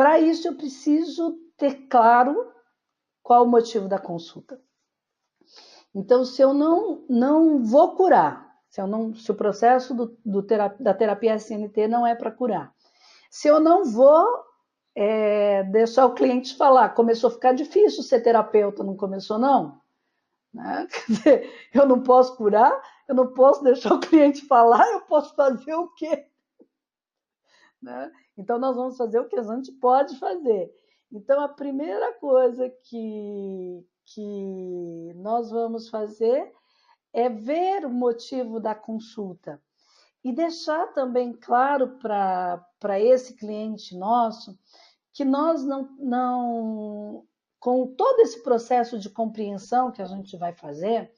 Para isso, eu preciso ter claro qual o motivo da consulta. Então, se eu não vou curar, se o processo da terapia SNT não é para curar, se eu não vou deixar o cliente falar, começou a ficar difícil ser terapeuta, não começou não? Né? Quer dizer, eu não posso curar, eu não posso deixar o cliente falar, eu posso fazer o quê? Né? Então, nós vamos fazer o que a gente pode fazer. Então, a primeira coisa que nós vamos fazer é ver o motivo da consulta e deixar também claro para esse cliente nosso que nós não, com todo esse processo de compreensão que a gente vai fazer,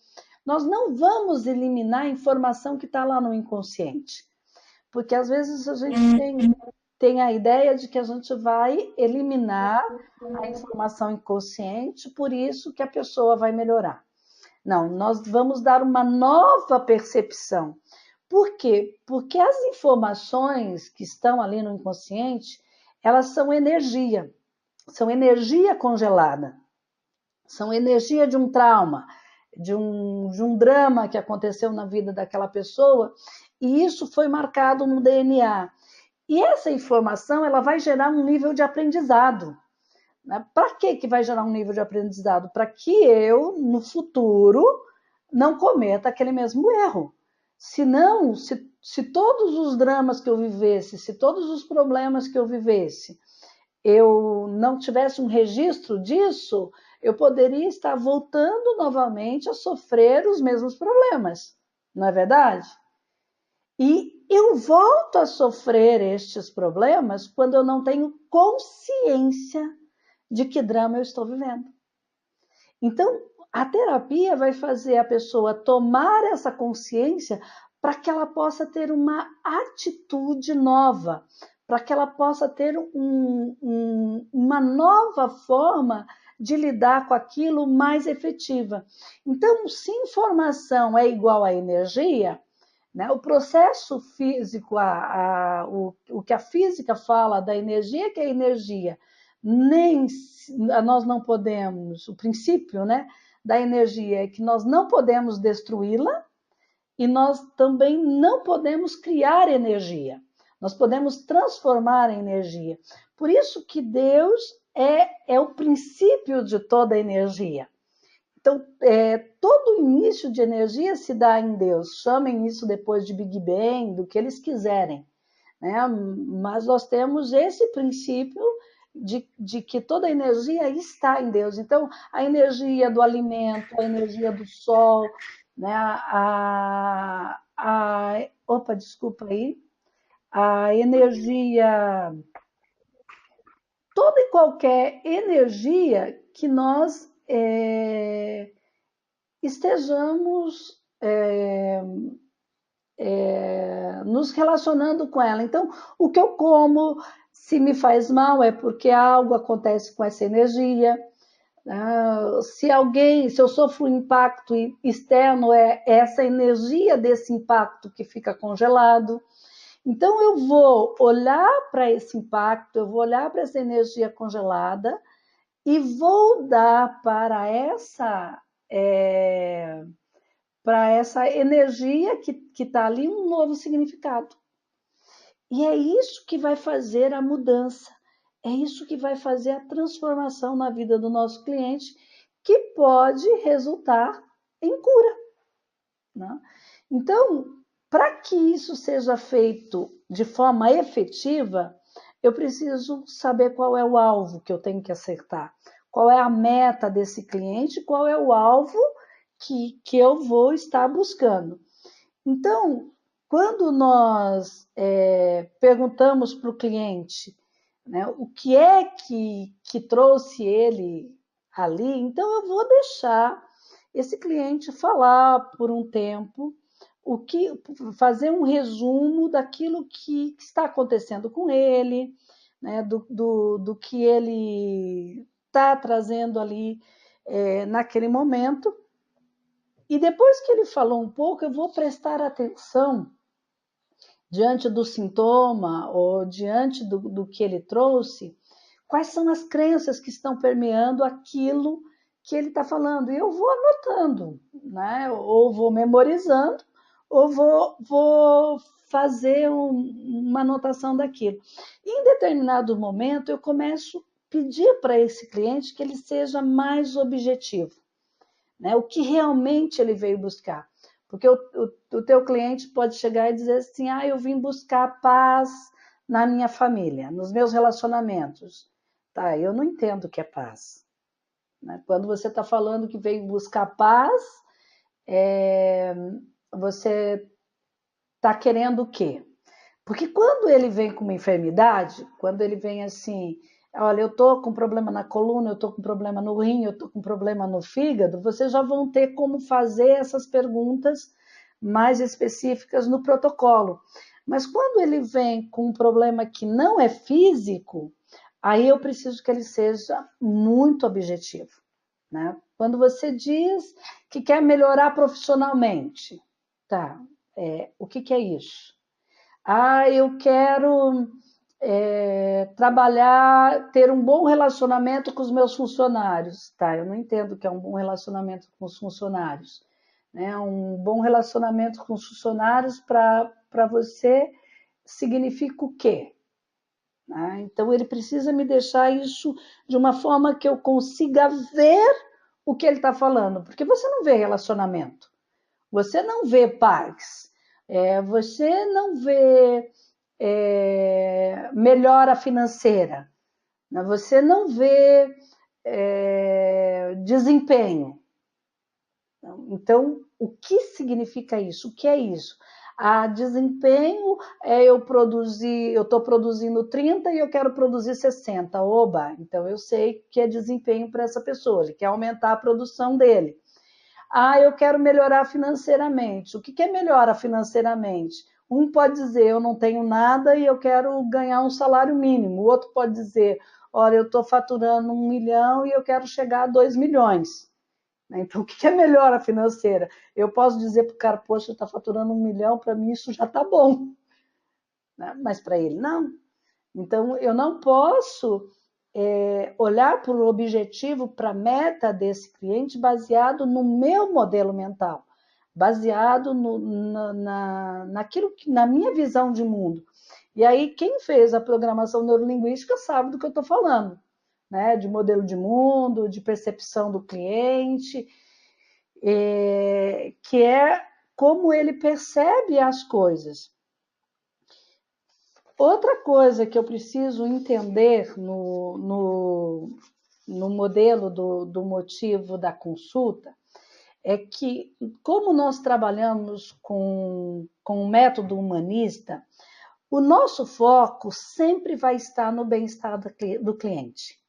nós não vamos eliminar a informação que está lá no inconsciente. Porque às vezes a gente tem a ideia de que a gente vai eliminar a informação inconsciente, por isso que a pessoa vai melhorar. Não, nós vamos dar uma nova percepção. Por quê? Porque as informações que estão ali no inconsciente, elas são energia congelada, são energia de um trauma, de um drama que aconteceu na vida daquela pessoa, e isso foi marcado no DNA. E essa informação ela vai gerar um nível de aprendizado. Né? Para que vai gerar um nível de aprendizado? Para que eu, no futuro, não cometa aquele mesmo erro. Senão, se todos os dramas que eu vivesse, se todos os problemas que eu vivesse, eu não tivesse um registro disso, eu poderia estar voltando novamente a sofrer os mesmos problemas. Não é verdade? E eu volto a sofrer estes problemas quando eu não tenho consciência de que drama eu estou vivendo. Então, a terapia vai fazer a pessoa tomar essa consciência para que ela possa ter uma atitude nova, para que ela possa ter uma nova forma de lidar com aquilo mais efetiva. Então, se informação é igual a energia, né, o processo físico, o que a física fala da energia, que é energia, nós não podemos, o princípio, né, da energia é que nós não podemos destruí-la e nós também não podemos criar energia. Nós podemos transformar a energia. Por isso que Deus é o princípio de toda a energia. Então, todo início de energia se dá em Deus. Chamem isso depois de Big Bang, do que eles quiserem. Né? Mas nós temos esse princípio de que toda a energia está em Deus. Então, a energia do alimento, a energia do sol, né? Opa, desculpa aí. A energia, toda e qualquer energia que nós estejamos nos relacionando com ela. Então, o que eu como, se me faz mal, é porque algo acontece com essa energia. Se eu sofro um impacto externo, é essa energia desse impacto que fica congelado. Então, eu vou olhar para esse impacto, eu vou olhar para essa energia congelada e vou dar para essa energia que está ali um novo significado. E é isso que vai fazer a mudança, é isso que vai fazer a transformação na vida do nosso cliente, que pode resultar em cura. Né? Então, para que isso seja feito de forma efetiva, eu preciso saber qual é o alvo que eu tenho que acertar, qual é a meta desse cliente, qual é o alvo que eu vou estar buscando. Então, quando nós perguntamos para o cliente, né, o que é que trouxe ele ali, então eu vou deixar esse cliente falar por um tempo, fazer um resumo daquilo que está acontecendo com ele, né, do que ele está trazendo ali naquele momento. E depois que ele falou um pouco, eu vou prestar atenção diante do sintoma ou diante do que ele trouxe, quais são as crenças que estão permeando aquilo que ele está falando. E eu vou anotando, né? Ou vou memorizando, ou vou fazer uma anotação daquilo. E em determinado momento, eu começo a pedir para esse cliente que ele seja mais objetivo, né? O que realmente ele veio buscar. Porque o teu cliente pode chegar e dizer assim, eu vim buscar paz na minha família, nos meus relacionamentos. Tá, eu não entendo o que é paz. Né? Quando você está falando que veio buscar paz, você está querendo o quê? Porque quando ele vem com uma enfermidade, quando ele vem assim, olha, eu estou com problema na coluna, eu estou com problema no rim, eu estou com problema no fígado, vocês já vão ter como fazer essas perguntas mais específicas no protocolo. Mas quando ele vem com um problema que não é físico, aí eu preciso que ele seja muito objetivo, né? Quando você diz que quer melhorar profissionalmente, tá? O que é isso? Eu quero trabalhar, ter um bom relacionamento com os meus funcionários. Tá, eu não entendo o que é um bom relacionamento com os funcionários. Né? Um bom relacionamento com os funcionários para você significa o quê? Né? Então, ele precisa me deixar isso de uma forma que eu consiga ver o que ele está falando. Porque você não vê relacionamento, você não vê paz, você não vê melhora financeira, né? Você não vê desempenho. Então, o que significa isso? O que é isso? Desempenho é eu estou produzindo 30 e eu quero produzir 60. Oba, então eu sei que é desempenho para essa pessoa, ele quer aumentar a produção dele. Eu quero melhorar financeiramente. O que é melhorar financeiramente? Um pode dizer, eu não tenho nada e eu quero ganhar um salário mínimo. O outro pode dizer, olha, eu estou faturando 1 milhão e eu quero chegar a 2 milhões. Então, o que é melhora financeira? Eu posso dizer para o cara, poxa, está faturando 1 milhão, para mim isso já está bom. Mas para ele, não. Então, eu não posso olhar para o objetivo, para a meta desse cliente baseado no meu modelo mental, baseado naquilo na minha visão de mundo. E aí, quem fez a programação neurolinguística sabe do que eu estou falando, né? De modelo de mundo, de percepção do cliente, que é como ele percebe as coisas. Outra coisa que eu preciso entender no modelo do motivo da consulta é que, como nós trabalhamos com o método humanista, o nosso foco sempre vai estar no bem-estar do cliente.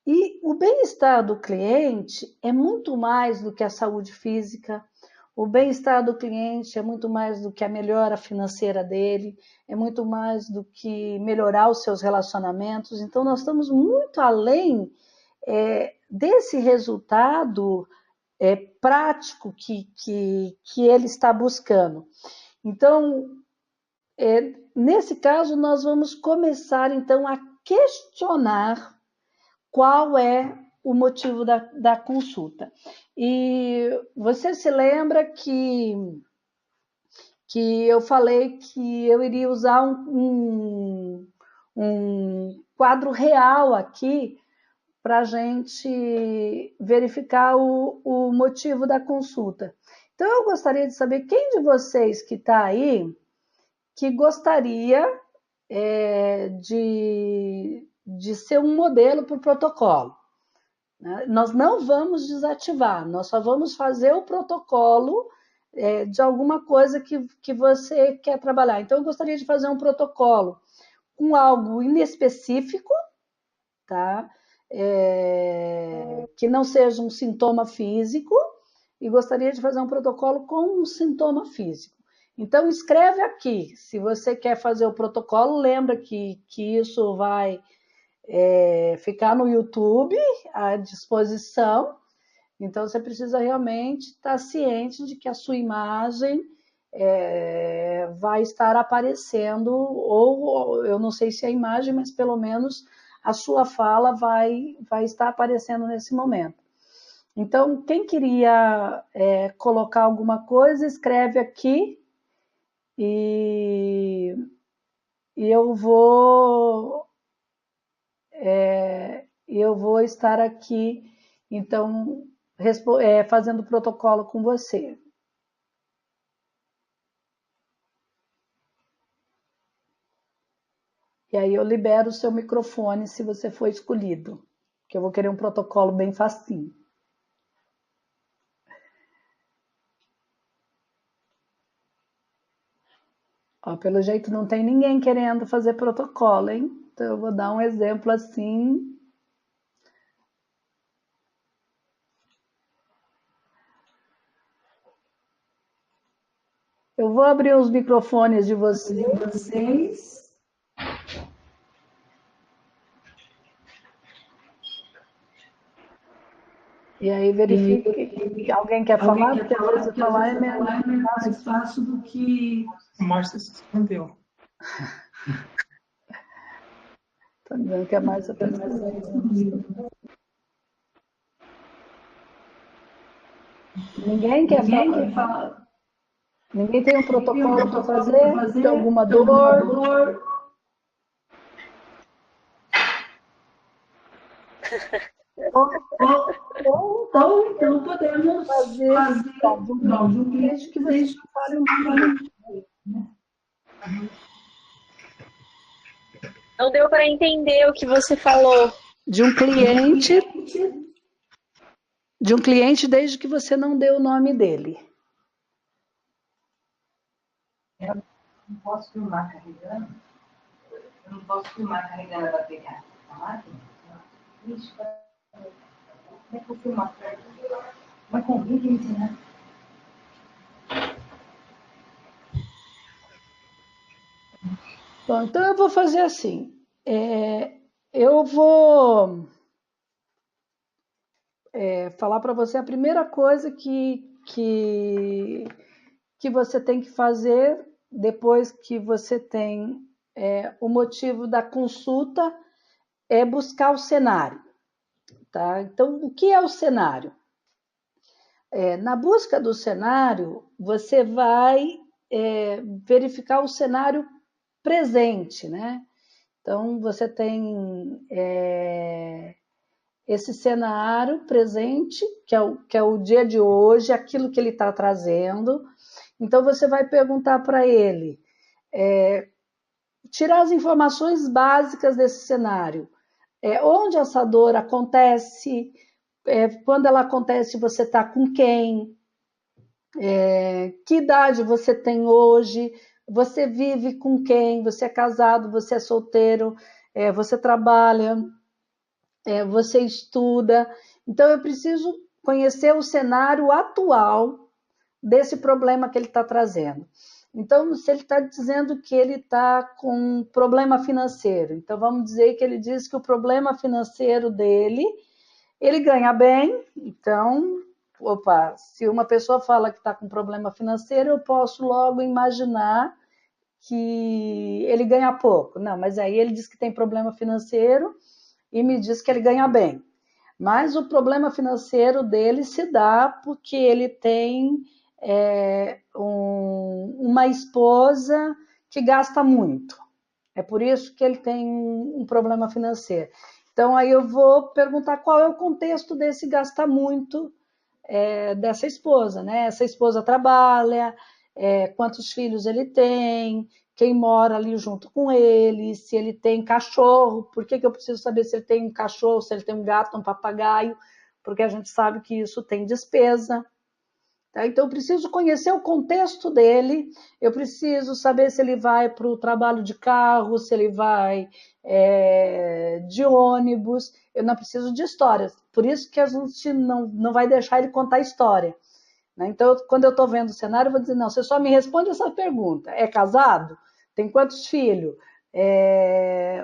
E o bem-estar do cliente é muito mais do que a saúde física, o bem-estar do cliente é muito mais do que a melhora financeira dele, é muito mais do que melhorar os seus relacionamentos. Então, nós estamos muito além desse resultado prático que ele está buscando. Então, nesse caso, nós vamos começar, então, a questionar qual é o motivo da consulta. E você se lembra que eu falei que eu iria usar um quadro real aqui para a gente verificar o motivo da consulta. Então, eu gostaria de saber quem de vocês que está aí que gostaria de ser um modelo para o protocolo. Nós não vamos desativar, nós só vamos fazer o protocolo de alguma coisa que você quer trabalhar. Então, eu gostaria de fazer um protocolo com algo inespecífico, tá? Que não seja um sintoma físico, e gostaria de fazer um protocolo com um sintoma físico. Então, escreve aqui, se você quer fazer o protocolo, lembra que isso vai ficar no YouTube à disposição. Então, você precisa realmente estar ciente de que a sua imagem vai estar aparecendo, ou eu não sei se é a imagem, mas pelo menos a sua fala vai estar aparecendo nesse momento. Então, quem queria colocar alguma coisa, escreve aqui e eu vou estar aqui, então, fazendo o protocolo com você. E aí eu libero o seu microfone se você for escolhido, que eu vou querer um protocolo bem facinho. Ó, pelo jeito não tem ninguém querendo fazer protocolo, hein? Então eu vou dar um exemplo assim. Eu vou abrir os microfones de vocês. E aí verifique que alguém quer falar, porque às vezes falar é mais fácil do que... A Márcia se escondeu. Estou dizendo que a Márcia está escondendo. Ninguém quer falar? Ninguém tem um protocolo para fazer? Tem alguma dor? Ou então podemos fazer desde que você fale o nome. Não deu para entender o que você falou. De um cliente desde que você não deu o nome dele. Eu não posso filmar carregando? Eu não posso filmar carregando a bateria da máquina? Ixi, como é que eu filmar? Vai convite, né? Bom, então eu vou fazer assim. Eu vou falar para você a primeira coisa que você tem que fazer depois que você tem o motivo da consulta, é buscar o cenário. Tá? Então, o que é o cenário? Na busca do cenário, você vai verificar o cenário presente, né? Então, você tem esse cenário presente, que é o dia de hoje, aquilo que ele está trazendo. Então, você vai perguntar para ele, tirar as informações básicas desse cenário. Onde essa dor acontece? Quando ela acontece, você está com quem? Que idade você tem hoje? Você vive com quem? Você é casado? Você é solteiro? Você trabalha? Você estuda? Então, eu preciso conhecer o cenário atual desse problema que ele está trazendo. Então, se ele está dizendo que ele está com um problema financeiro, então vamos dizer que ele diz que o problema financeiro dele, ele ganha bem, então, se uma pessoa fala que está com problema financeiro, eu posso logo imaginar que ele ganha pouco. Não, mas aí ele diz que tem problema financeiro e me diz que ele ganha bem. Mas o problema financeiro dele se dá porque ele tem uma esposa que gasta muito. É por isso que ele tem um problema financeiro. Então, aí eu vou perguntar qual é o contexto desse gastar muito dessa esposa, né? Essa esposa trabalha, quantos filhos ele tem, quem mora ali junto com ele, se ele tem cachorro, por que eu preciso saber se ele tem um cachorro, se ele tem um gato, um papagaio, porque a gente sabe que isso tem despesa. Tá? Então, eu preciso conhecer o contexto dele, eu preciso saber se ele vai para o trabalho de carro, se ele vai de ônibus, eu não preciso de histórias, por isso que a gente não vai deixar ele contar história. Né? Então, quando eu estou vendo o cenário, eu vou dizer, não, você só me responde essa pergunta, é casado? Tem quantos filhos?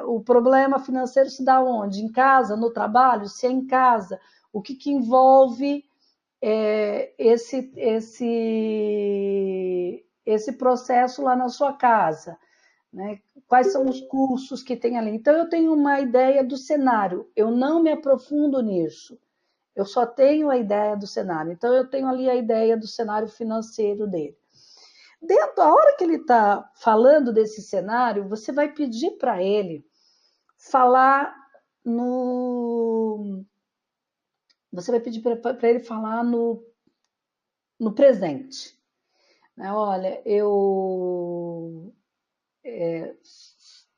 O problema financeiro se dá onde? Em casa, no trabalho? Se é em casa, o que envolve esse processo lá na sua casa? né? Quais são os cursos que tem ali? Então, eu tenho uma ideia do cenário, eu não me aprofundo nisso, eu só tenho a ideia do cenário. Então, eu tenho ali a ideia do cenário financeiro dele. Dentro da hora que ele está falando desse cenário, você vai pedir para ele falar no. Você vai pedir para ele falar no presente. Olha, eu.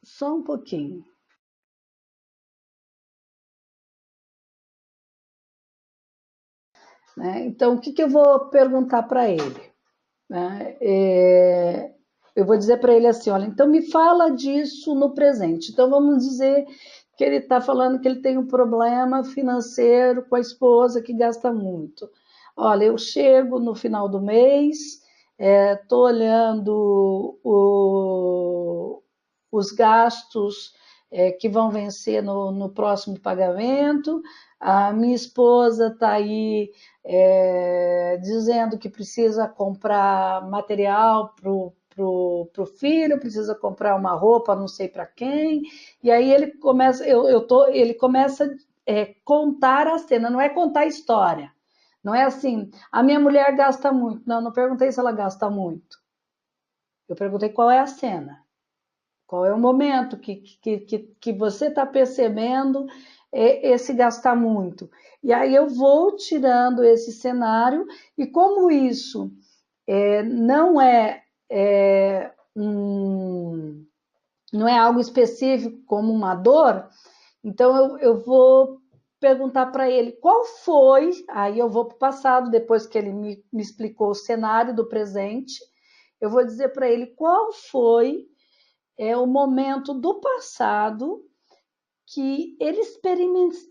Só um pouquinho. Então, o que eu vou perguntar para ele? Eu vou dizer para ele assim, olha, então me fala disso no presente. Então, vamos dizer que ele está falando que ele tem um problema financeiro com a esposa que gasta muito. Olha, eu chego no final do mês, estou olhando os gastos que vão vencer no próximo pagamento, a minha esposa está aí dizendo que precisa comprar material para o filho, precisa comprar uma roupa, não sei para quem, e aí ele começa, ele começa a contar a cena, não é contar a história, não é assim, a minha mulher gasta muito, não perguntei se ela gasta muito, eu perguntei qual é a cena, qual é o momento que você está percebendo esse gastar muito. E aí eu vou tirando esse cenário, e como isso não não é algo específico como uma dor, então eu vou perguntar para ele qual foi, aí eu vou para o passado, depois que ele me explicou o cenário do presente, eu vou dizer para ele qual foi o momento do passado que ele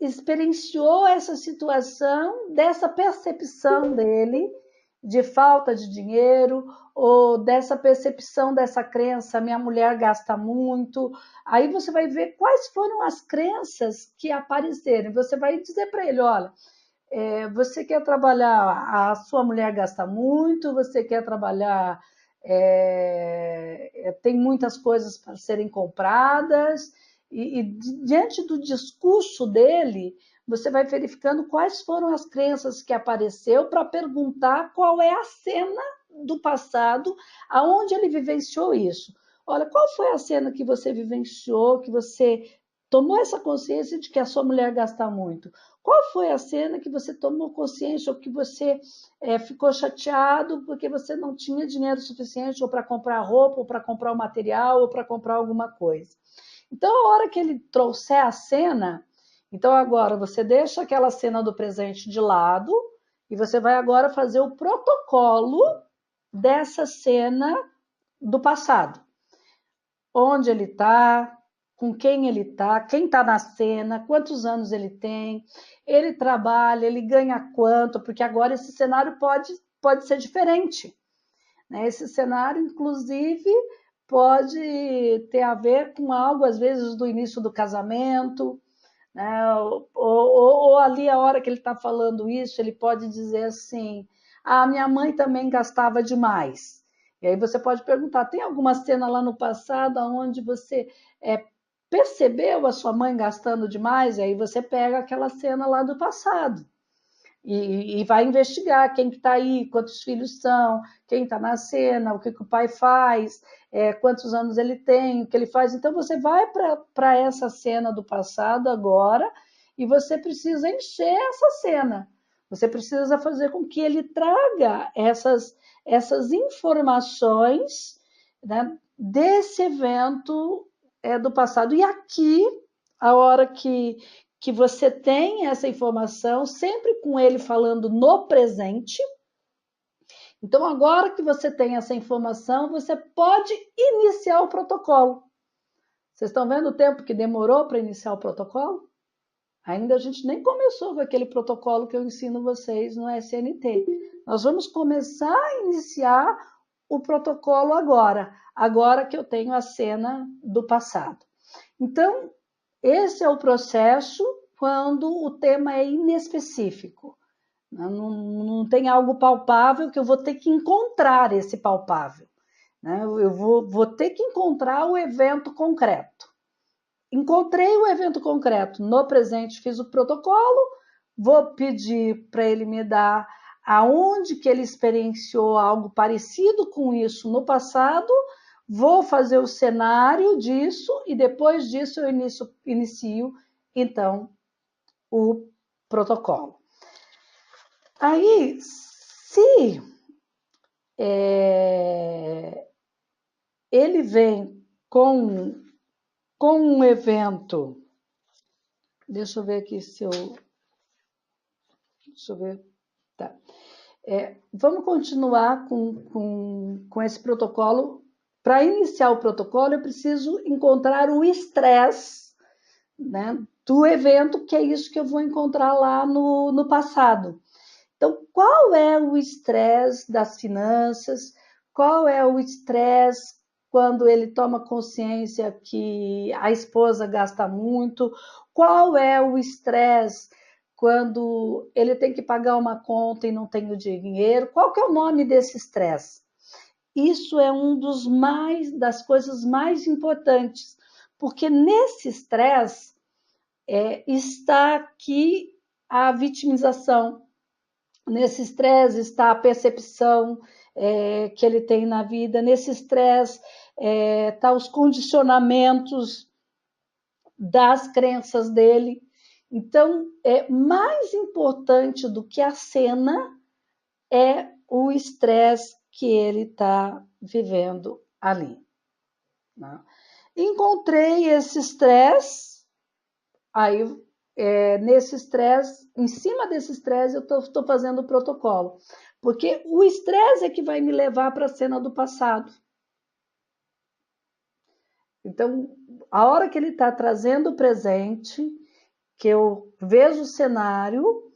experienciou essa situação, dessa percepção dele de falta de dinheiro, ou dessa percepção dessa crença, minha mulher gasta muito. Aí você vai ver quais foram as crenças que apareceram. Você vai dizer para ele, olha, você quer trabalhar, a sua mulher gasta muito, você quer trabalhar, tem muitas coisas para serem compradas, e diante do discurso dele, você vai verificando quais foram as crenças que apareceu para perguntar qual é a cena do passado aonde ele vivenciou isso. Olha, qual foi a cena que você vivenciou, que você tomou essa consciência de que a sua mulher gasta muito? Qual foi a cena que você tomou consciência ou que você ficou chateado porque você não tinha dinheiro suficiente ou para comprar roupa, ou para comprar o material, ou para comprar alguma coisa? Então, a hora que ele trouxer a cena, então agora você deixa aquela cena do presente de lado e você vai agora fazer o protocolo dessa cena do passado. Onde ele está, com quem ele está, quem está na cena, quantos anos ele trabalha, ele ganha quanto, porque agora esse cenário pode ser diferente. Esse cenário, inclusive, pode ter a ver com algo, às vezes, do início do casamento, né? Ou ali, a hora que ele está falando isso, ele pode dizer assim, minha mãe também gastava demais. E aí você pode perguntar, tem alguma cena lá no passado onde você percebeu a sua mãe gastando demais? E aí você pega aquela cena lá do passado. E vai investigar quem que está aí, quantos filhos são, quem está na cena, o que o pai faz, quantos anos ele tem, o que ele faz. Então, você vai para essa cena do passado agora e você precisa encher essa cena. Você precisa fazer com que ele traga essas informações, né, desse evento do passado. E aqui, a hora que você tem essa informação, sempre com ele falando no presente. Então, agora que você tem essa informação, você pode iniciar o protocolo. Vocês estão vendo o tempo que demorou para iniciar o protocolo? Ainda a gente nem começou com aquele protocolo que eu ensino vocês no SNT. Nós vamos começar a iniciar o protocolo agora que eu tenho a cena do passado. Então, esse é o processo quando o tema é inespecífico. Não tem algo palpável que eu vou ter que encontrar esse palpável. né? Eu vou ter que encontrar o evento concreto. Encontrei o evento concreto no presente, fiz o protocolo, vou pedir para ele me dar aonde que ele experienciou algo parecido com isso no passado, vou fazer o cenário disso e depois disso eu inicio então, o protocolo. Aí, se ele vem com um evento, deixa eu ver aqui se eu... Deixa eu ver. Tá. Vamos continuar com esse protocolo. Para iniciar o protocolo, eu preciso encontrar o estresse, né, do evento, que é isso que eu vou encontrar lá no passado. Então, qual é o estresse das finanças? Qual é o estresse quando ele toma consciência que a esposa gasta muito? Qual é o estresse quando ele tem que pagar uma conta e não tem o dinheiro? Qual que é o nome desse estresse? Isso é das coisas mais importantes, porque nesse estresse está aqui a vitimização, nesse estresse está a percepção que ele tem na vida, nesse estresse está os condicionamentos das crenças dele. Então, mais importante do que a cena é o estresse que ele está vivendo ali, né? Encontrei esse estresse, aí nesse estresse, em cima desse estresse, eu estou fazendo o protocolo, porque o estresse é que vai me levar para a cena do passado. Então, a hora que ele está trazendo o presente, que eu vejo o cenário,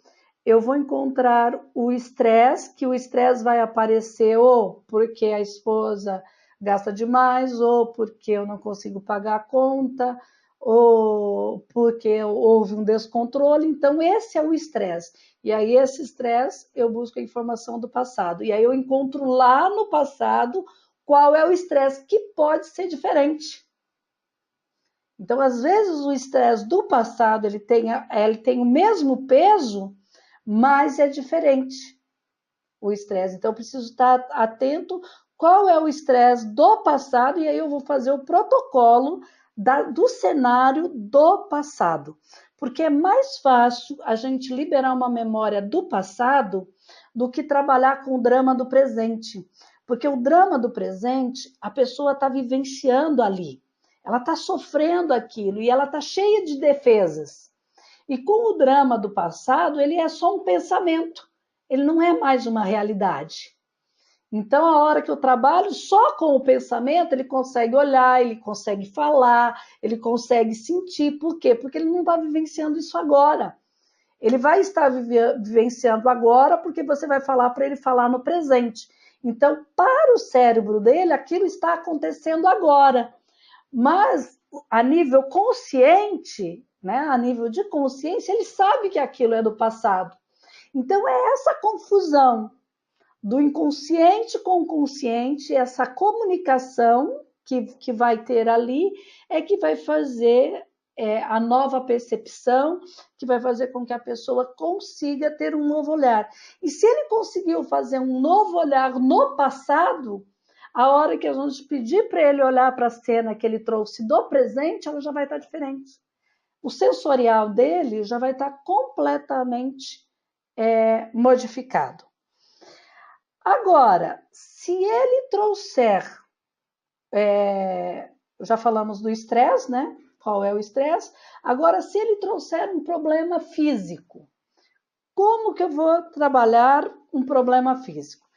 eu vou encontrar o estresse, que o estresse vai aparecer ou porque a esposa gasta demais, ou porque eu não consigo pagar a conta, ou porque houve um descontrole. Então, esse é o estresse. E aí, esse estresse, eu busco a informação do passado. E aí, eu encontro lá no passado qual é o estresse que pode ser diferente. Então, às vezes, o estresse do passado, ele tem o mesmo peso, mas é diferente o estresse. Então, eu preciso estar atento qual é o estresse do passado, e aí eu vou fazer o protocolo do cenário do passado. Porque é mais fácil a gente liberar uma memória do passado do que trabalhar com o drama do presente. Porque o drama do presente, a pessoa está vivenciando ali. Ela está sofrendo aquilo e ela está cheia de defesas. E com o drama do passado, ele é só um pensamento, ele não é mais uma realidade. Então, a hora que eu trabalho só com o pensamento, ele consegue olhar, ele consegue falar, ele consegue sentir. Por quê? Porque ele não está vivenciando isso agora. Ele vai estar vivenciando agora porque você vai falar para ele falar no presente. Então, para o cérebro dele, aquilo está acontecendo agora. Mas, a nível consciente, né, a nível de consciência, ele sabe que aquilo é do passado. Então, é essa confusão do inconsciente com o consciente, essa comunicação que vai ter ali, é que vai fazer a nova percepção, que vai fazer com que a pessoa consiga ter um novo olhar. E se ele conseguiu fazer um novo olhar no passado, a hora que a gente pedir para ele olhar para a cena que ele trouxe do presente, ela já vai estar diferente. O sensorial dele já vai estar completamente modificado. Agora, se ele trouxer, já falamos do estresse, né? Qual é o estresse? Agora, se ele trouxer um problema físico, como que eu vou trabalhar um problema físico?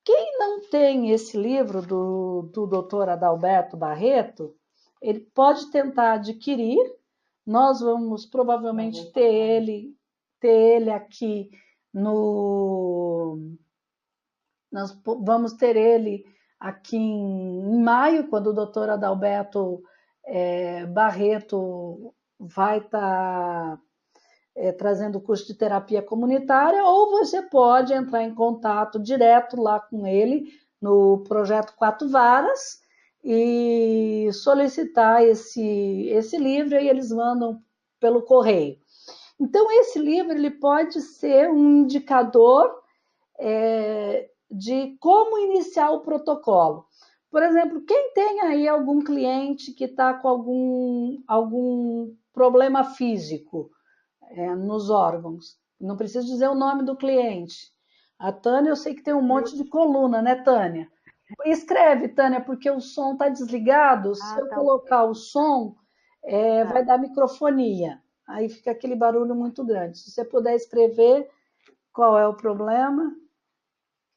Quem não tem esse livro do Dr. Adalberto Barreto, ele pode tentar adquirir. Nós vamos provavelmente ter ele aqui nós vamos ter ele aqui em maio, quando o doutor Adalberto Barreto vai estar trazendo o curso de terapia comunitária, ou você pode entrar em contato direto lá com ele no projeto Quatro Varas e solicitar esse livro e eles mandam pelo correio. Então, esse livro ele pode ser um indicador de como iniciar o protocolo. Por exemplo, quem tem aí algum cliente que está com algum problema físico nos órgãos, não preciso dizer o nome do cliente. A Tânia, eu sei que tem um monte de coluna, né, Tânia? Escreve, Tânia, porque o som está desligado. Se eu colocar o som, vai dar microfonia. Aí fica aquele barulho muito grande. Se você puder escrever qual é o problema.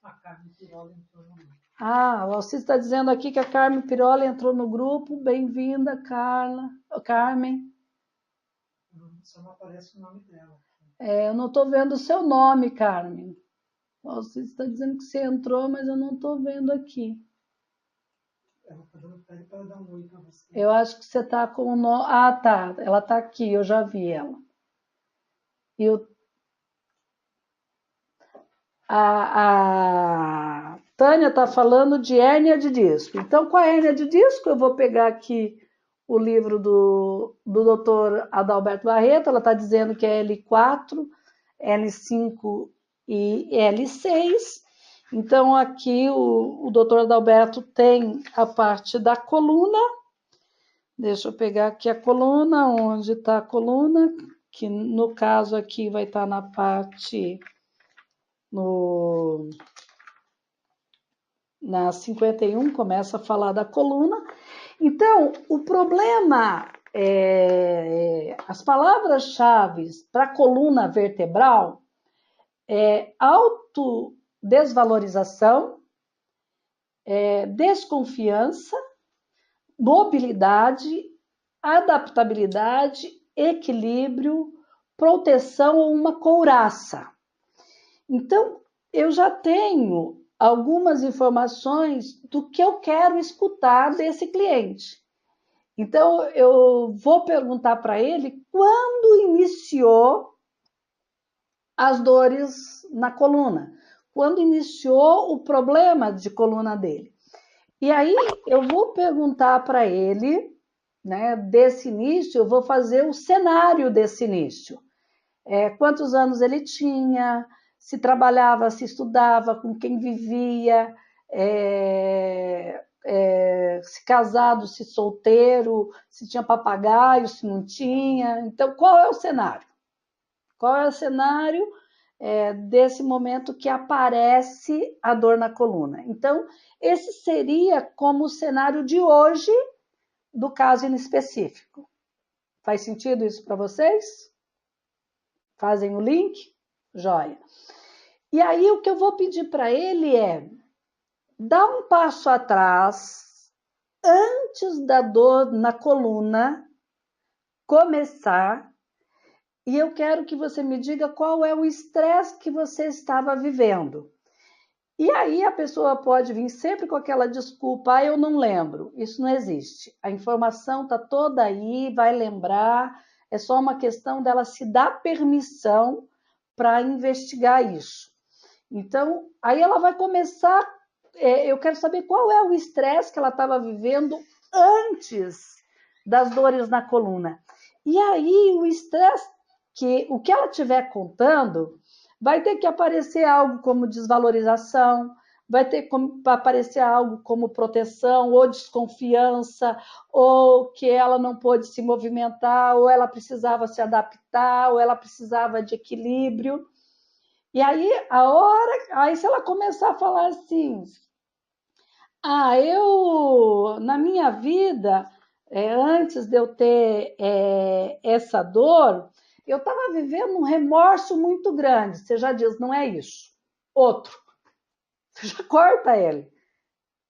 A Carmen Pirola entrou no grupo. O Alcides está dizendo aqui que a Carmen Pirola entrou no grupo. Bem-vinda, Carmen. Só não aparece o nome dela. Eu não estou vendo o seu nome, Carmen. O Alcides está dizendo que você entrou, mas eu não estou vendo aqui. Ela está dando pele para dar um oi para você. Eu acho que você está com o nome. Tá. Ela está aqui, eu já vi ela. A Tânia está falando de hérnia de disco. Então, com a hérnia de disco, eu vou pegar aqui o livro do Dr. Adalberto Barreto. Ela está dizendo que é L4, L5 e L6. Então, aqui o Dr. Adalberto tem a parte da coluna. Deixa eu pegar aqui a coluna, onde está a coluna, que no caso aqui vai estar na parte... Na 51 começa a falar da coluna. Então, o problema as palavras-chave para a coluna vertebral é autodesvalorização, desconfiança, mobilidade, adaptabilidade, equilíbrio, proteção ou uma couraça. Então, eu já tenho algumas informações do que eu quero escutar desse cliente. Então, eu vou perguntar para ele quando iniciou as dores na coluna, quando iniciou o problema de coluna dele. E aí, eu vou perguntar para ele, né, desse início, eu vou fazer o cenário desse início. Quantos anos ele tinha, se trabalhava, se estudava, com quem vivia, se casado, se solteiro, se tinha papagaio, se não tinha. Então, qual é o cenário? Qual é o cenário desse momento que aparece a dor na coluna? Então, esse seria como o cenário de hoje do caso em específico. Faz sentido isso para vocês? Fazem o link? Joia. E aí o que eu vou pedir para ele é dar um passo atrás antes da dor na coluna começar e eu quero que você me diga qual é o estresse que você estava vivendo. E aí a pessoa pode vir sempre com aquela desculpa, eu não lembro. Isso não existe. A informação está toda aí, vai lembrar. É só uma questão dela se dar permissão para investigar isso. Então, aí ela vai começar... eu quero saber qual é o estresse que ela estava vivendo antes das dores na coluna. E aí o estresse, o que ela estiver contando, vai ter que aparecer algo como desvalorização, vai ter que aparecer algo como proteção ou desconfiança, ou que ela não pôde se movimentar, ou ela precisava se adaptar, ou ela precisava de equilíbrio. E aí, se ela começar a falar assim, na minha vida, antes de eu ter essa dor, eu estava vivendo um remorso muito grande. Você já diz, não é isso. Outro. Você já corta ele.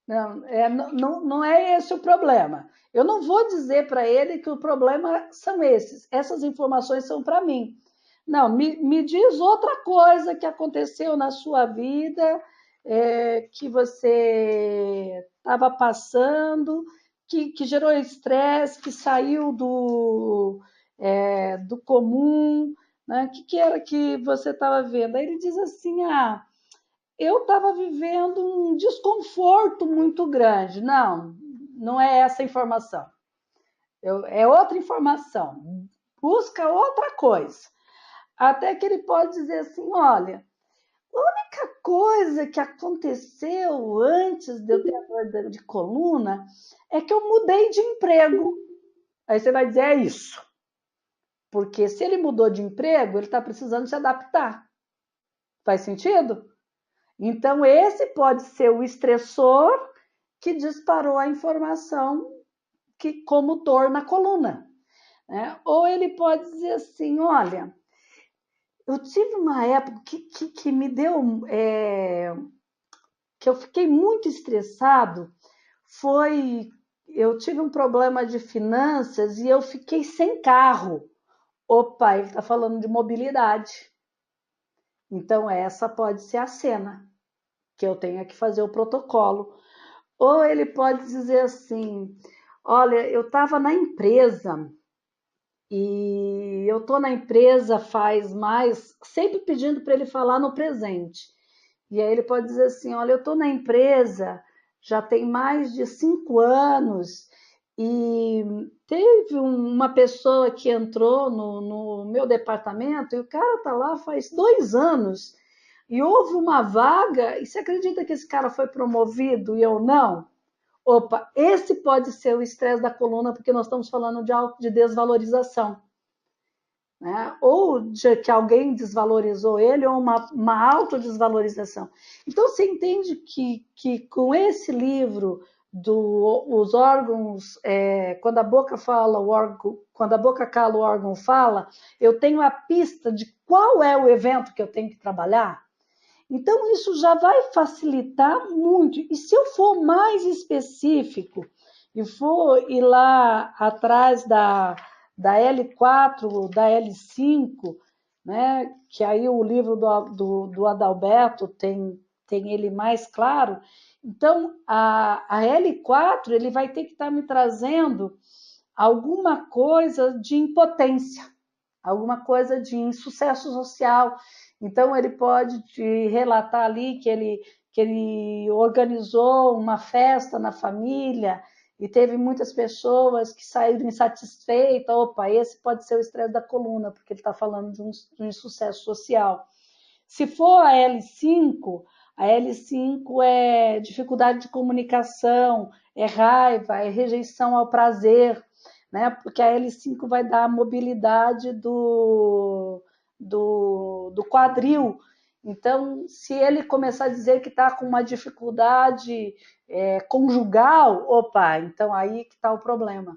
Não é esse o problema. Eu não vou dizer para ele que o problema são esses. Essas informações são para mim. Não, me diz outra coisa que aconteceu na sua vida, que você estava passando, que gerou estresse, que saiu do comum, né? O que era que você estava vendo? Aí ele diz assim, eu estava vivendo um desconforto muito grande. Não, não é essa informação. É outra informação. Busca outra coisa. Até que ele pode dizer assim, olha, a única coisa que aconteceu antes de eu ter a dor de coluna é que eu mudei de emprego. Aí você vai dizer, é isso. Porque se ele mudou de emprego, ele está precisando se adaptar. Faz sentido? Então, esse pode ser o estressor que disparou a informação que, como dor na coluna. Né? Ou ele pode dizer assim, olha, eu tive uma época que me deu... que eu fiquei muito estressado, eu tive um problema de finanças e eu fiquei sem carro. Opa, ele está falando de mobilidade. Então, essa pode ser a cena, que eu tenha que fazer o protocolo. Ou ele pode dizer assim, olha, eu estava na empresa e eu estou na empresa faz mais, sempre pedindo para ele falar no presente. E aí ele pode dizer assim, olha, eu estou na empresa já tem mais de 5 anos e teve uma pessoa que entrou no meu departamento e o cara está lá faz 2 anos e houve uma vaga e você acredita que esse cara foi promovido e eu não? Opa, esse pode ser o estresse da coluna porque nós estamos falando de desvalorização. Né? Ou de que alguém desvalorizou ele, ou uma autodesvalorização. Então, você entende que com esse livro, os órgãos, quando a boca fala, o órgão, quando a boca cala, o órgão fala, eu tenho a pista de qual é o evento que eu tenho que trabalhar. Então, isso já vai facilitar muito. E se eu for mais específico e for ir lá atrás da L4, da L5, né? Que aí o livro do Adalberto tem ele mais claro. Então, a L4 ele vai ter que estar me trazendo alguma coisa de impotência, alguma coisa de insucesso social. Então, ele pode te relatar ali que ele organizou uma festa na família e teve muitas pessoas que saíram insatisfeitas. Opa, esse pode ser o estresse da coluna, porque ele está falando de um insucesso social. Se for a L5 é dificuldade de comunicação, é raiva, é rejeição ao prazer, né? Porque a L5 vai dar a mobilidade do quadril. Então, se ele começar a dizer que está com uma dificuldade conjugal, opa, então aí que está o problema.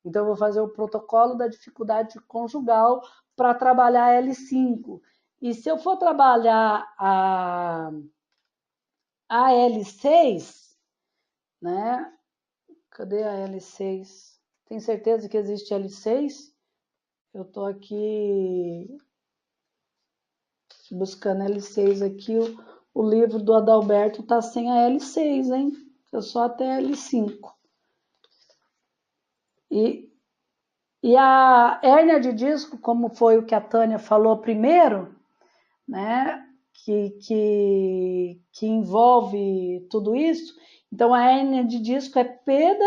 Então, eu vou fazer o protocolo da dificuldade conjugal para trabalhar a L5. E se eu for trabalhar a L6, né? Cadê a L6? Tem certeza que existe L6? Eu estou aqui buscando L6 aqui. O livro do Adalberto está sem a L6, hein? Eu só até a L5. E a hérnia de disco, como foi o que a Tânia falou primeiro, né? Que envolve tudo isso. Então, a hérnia de disco é perda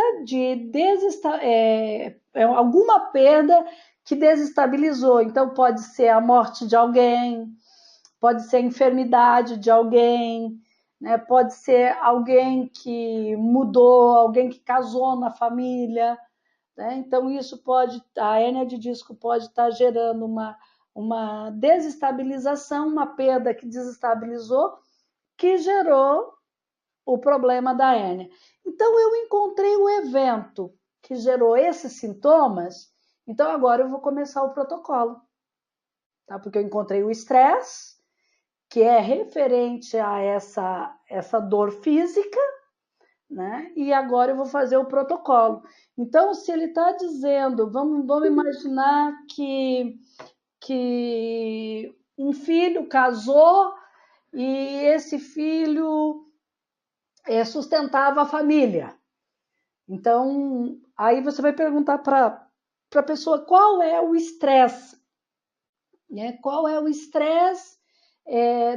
alguma perda que desestabilizou. Então, pode ser a morte de alguém, pode ser a enfermidade de alguém, né? Pode ser alguém que mudou, alguém que casou na família. Né? Então, a hérnia de disco pode estar gerando uma desestabilização, uma perda que desestabilizou, que gerou o problema da hérnia. Então, eu encontrei o evento que gerou esses sintomas, então agora eu vou começar o protocolo. Tá? Porque eu encontrei o estresse, que é referente a essa dor física, né? E agora eu vou fazer o protocolo. Então, se ele está dizendo, vamos imaginar que um filho casou e esse filho sustentava a família. Então, aí você vai perguntar para a pessoa qual é o estresse, né? Qual é o estresse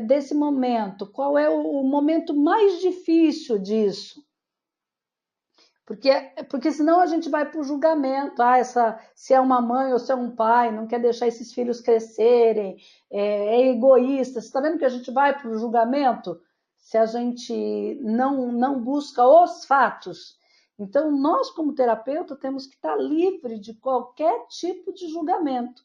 desse momento? Qual é o momento mais difícil disso? Porque senão a gente vai para o julgamento. Se é uma mãe ou se é um pai, não quer deixar esses filhos crescerem, é egoísta. Você está vendo que a gente vai para o julgamento se a gente não busca os fatos? Então, nós, como terapeuta, temos que estar livre de qualquer tipo de julgamento.